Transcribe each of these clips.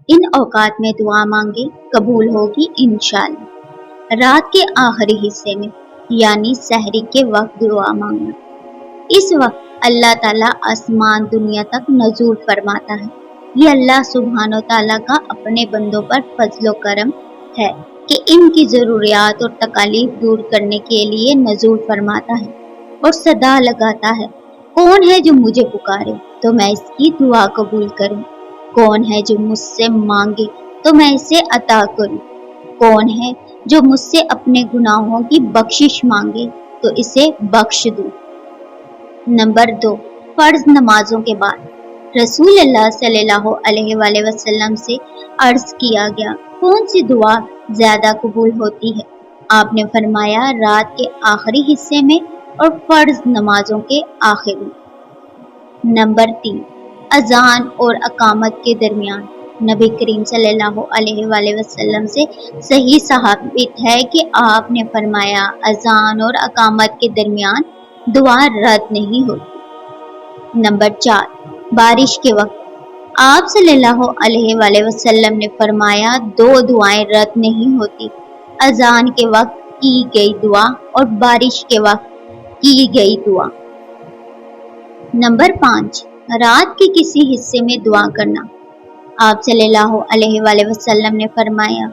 ان اوقات میں دعا مانگے قبول ہوگی انشاءاللہ۔ رات کے آخری حصے میں یعنی سحری کے وقت دعا مانگنا، اس وقت اللہ تعالیٰ آسمان دنیا تک نزول فرماتا ہے۔ یہ اللہ سبحانہ و تعالیٰ کا اپنے بندوں پر فضل و کرم ہے کہ ان کی ضروریات اور تکالیف دور کرنے کے لیے نزول فرماتا ہے اور صدا لگاتا ہے، کون ہے جو مجھے پکارے تو میں اس کی دعا قبول کروں، کون ہے جو مجھ سے مانگے تو میں اسے عطا کروں، کون ہے جو مجھ سے اپنے گناہوں کی بخشش مانگے تو اسے بخش دوں۔ نمبر 2، فرض نمازوں کے بعد رسول اللہ صلی اللہ علیہ وآلہ وسلم سے عرض کیا گیا، کون سی دعا زیادہ قبول ہوتی ہے؟ آپ نے فرمایا رات کے آخری حصے میں اور فرض نمازوں کے آخر میں۔ نمبر 3، اذان اور اقامت کے درمیان نبی کریم صلی اللہ علیہ وآلہ وسلم سے صحیح ثابت ہے کہ آپ نے فرمایا اذان اور اقامت کے درمیان دعا رد نہیں ہوتی۔ نمبر 4، بارش کے وقت آپ صلی اللہ علیہ وآلہ وسلم نے فرمایا 2 دعائیں رد نہیں ہوتی، اذان کے وقت کی گئی دعا اور بارش کے وقت کی گئی دعا۔ نمبر 5، رات کے کسی حصے میں دعا کرنا۔ آپ صلی اللہ علیہ وآلہ وسلم نے فرمایا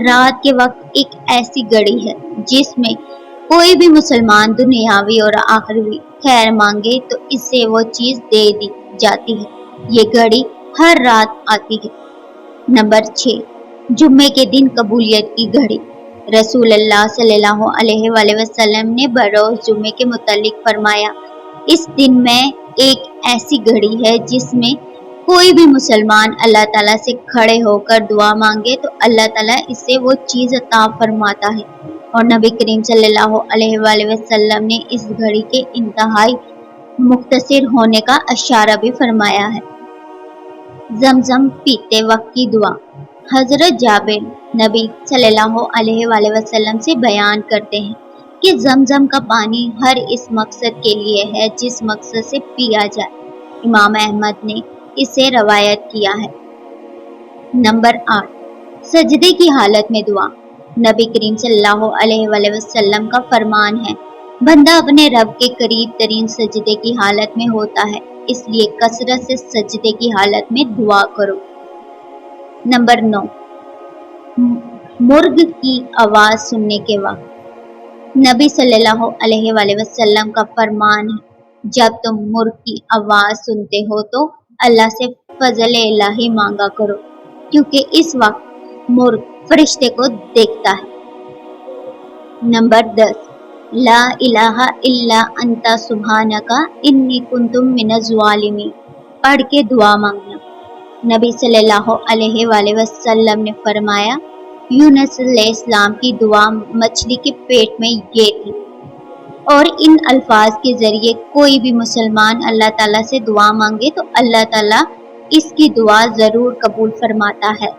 رات کے وقت ایک ایسی گھڑی ہے جس میں کوئی بھی مسلمان دنیاوی اور آخروی خیر مانگے تو اسے وہ چیز دے دی جاتی ہے، یہ گھڑی ہر رات آتی ہے۔ نمبر 6، جمعے کے دن قبولیت کی گھڑی۔ رسول اللہ صلی اللہ علیہ وآلہ وسلم نے بروز جمعے کے متعلق فرمایا اس دن میں ایک ایسی گھڑی ہے جس میں کوئی بھی مسلمان اللہ تعالیٰ سے کھڑے ہو کر دعا مانگے تو اللہ تعالیٰ اسے وہ چیز عطا فرماتا ہے، اور نبی کریم صلی اللہ علیہ وآلہ وسلم نے اس گھڑی کے انتہائی مختصر ہونے کا اشارہ بھی فرمایا ہے۔ زمزم پیتے وقت کی دعا۔ حضرت جابر نبی صلی اللہ علیہ وآلہ وسلم سے بیان کرتے ہیں کہ زمزم کا پانی ہر اس مقصد کے لیے ہے جس مقصد سے پیا جائے۔ امام احمد نے اسے روایت کیا ہے۔ نمبر 8، سجدے کی حالت میں دعا۔ نبی کریم صلی اللہ علیہ وآلہ وسلم کا فرمان ہے بندہ اپنے رب کے قریب ترین سجدے کی حالت میں ہوتا ہے، اس لیے کثرت سے سجدے کی حالت میں دعا کرو۔ نمبر 9، مرغ کی آواز سننے کے وقت۔ نبی صلی اللہ علیہ وآلہ وسلم کا فرمان ہے جب تم مرغ کی آواز سنتے ہو تو اللہ سے فضل الہی مانگا کرو، کیونکہ اس وقت مرغ فرشتے کو دیکھتا ہے۔ نمبر 10، لا الہ الا انت سبحانک انی کنت من الظالمین پڑھ کے دعا مانگنا۔ نبی صلی اللہ علیہ وآلہ وسلم نے فرمایا یونس علیہ السلام کی دعا مچھلی کے پیٹ میں یہ تھی، اور ان الفاظ کے ذریعے کوئی بھی مسلمان اللہ تعالیٰ سے دعا مانگے تو اللہ تعالیٰ اس کی دعا ضرور قبول فرماتا ہے۔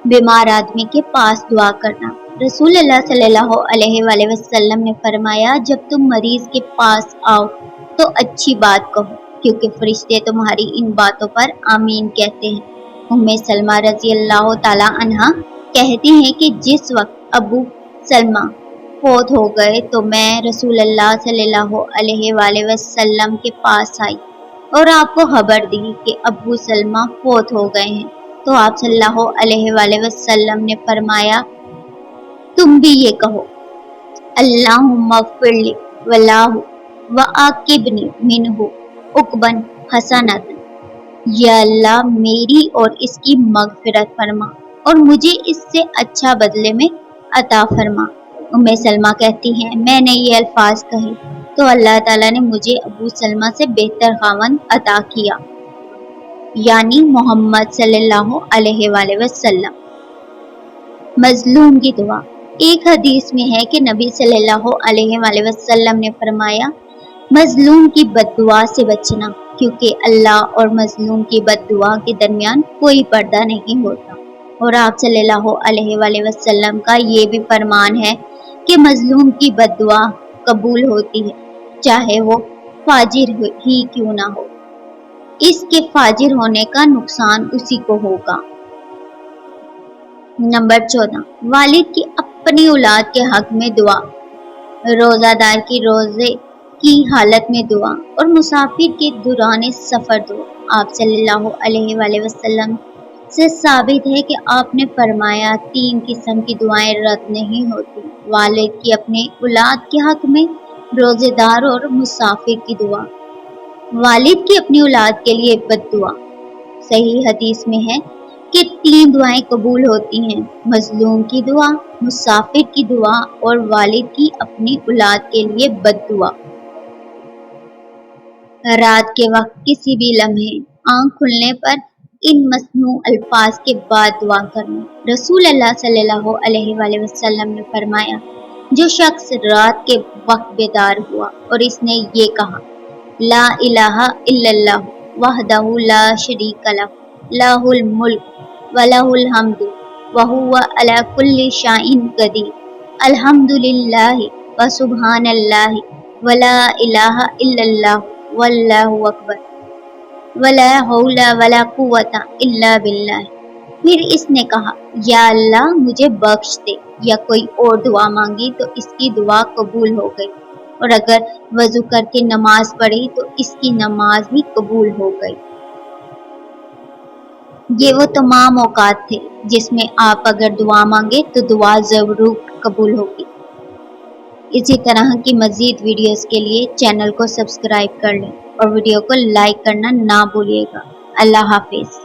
بیمار آدمی کے پاس دعا کرنا۔ رسول اللہ صلی اللہ علیہ وآلہ وسلم نے فرمایا جب تم مریض کے پاس آؤ تو اچھی بات کہو، کیونکہ فرشتے تمہاری ان باتوں پر آمین کہتے ہیں۔ ام سلمہ رضی اللہ تعالی عنہا کہتی ہیں کہ جس وقت ابو سلمہ فوت ہو گئے تو میں رسول اللہ صلی اللہ علیہ وآلہ وسلم کے پاس آئی اور آپ کو خبر دی کہ ابو سلمہ فوت ہو گئے ہیں، تو آپ صلی اللہ علیہ وآلہ وسلم نے فرمایا تم بھی یہ کہو اللہم اغفر لی ولہ وعاقبنی منہ عقبا حسنۃ، یا اللہ میری اور اس کی مغفرت فرما اور مجھے اس سے اچھا بدلے میں عطا فرما۔ ام سلمہ کہتی ہیں میں نے یہ الفاظ کہے تو اللہ تعالیٰ نے مجھے ابو سلمہ سے بہتر خاوند عطا کیا، یعنی محمد صلی اللہ علیہ وآلہ وسلم۔ مظلوم کی دعا۔ ایک حدیث میں ہے کہ نبی صلی اللہ علیہ وآلہ وسلم نے فرمایا مظلوم کی بد دعا سے بچنا، کیونکہ اللہ اور مظلوم کی بد دعا کے درمیان کوئی پردہ نہیں ہوتا، اور آپ صلی اللہ علیہ وآلہ وسلم کا یہ بھی فرمان ہے کہ مظلوم کی بد دعا قبول ہوتی ہے چاہے وہ فاجر ہی کیوں نہ ہو، اس کے فاجر ہونے کا نقصان اسی کو ہوگا۔ نمبر 14، والد کی اپنی اولاد کے حق میں دعا، روزہ دار کی روزے کی حالت میں دعا اور مسافر کے دوران سفر دعا۔ آپ صلی اللہ علیہ وآلہ وسلم سے ثابت ہے کہ آپ نے فرمایا 3 قسم کی دعائیں رد نہیں ہوتی: والد کی اپنے اولاد کے حق میں، روزے دار اور مسافر کی دعا۔ والد کی اپنی اولاد کے لیے بد دعا۔ صحیح حدیث میں ہے کہ 3 دعائیں قبول ہوتی ہیں: مظلوم کی دعا، مسافر کی دعا اور والد کی اپنی اولاد کے لیے بد دعا۔ رات کے وقت کسی بھی لمحے آنکھ کھلنے پر ان مسنون الفاظ کے بعد دعا کرنا۔ رسول اللہ صلی اللہ علیہ وآلہ وسلم نے فرمایا، جو شخص رات کے وقت بیدار ہوا اور اس نے یہ کہا: لا الہ الا اللہ وحدہ لا شریک لہ، لہ الملک ولہ الحمد وہو علی کل شیء قدیر، الحمد للہ وسبحان اللہ ولا الہ الا اللہ واللہ اکبر ولا حول ولا قوت الا باللہ۔ پھر اس نے کہا، یا اللہ مجھے بخش دے، یا کوئی اور دعا مانگی تو اس کی دعا قبول ہو گئی، اور اگر وضو کر کے نماز پڑھی تو اس کی نماز بھی قبول ہو گئی۔ یہ وہ تمام اوقات تھے جس میں آپ اگر دعا مانگے تو دعا ضرور قبول ہوگی۔ اسی طرح کی مزید ویڈیوز کے لیے چینل کو سبسکرائب کر لیں اور ویڈیو کو لائک کرنا نہ بھولیے گا۔ اللہ حافظ۔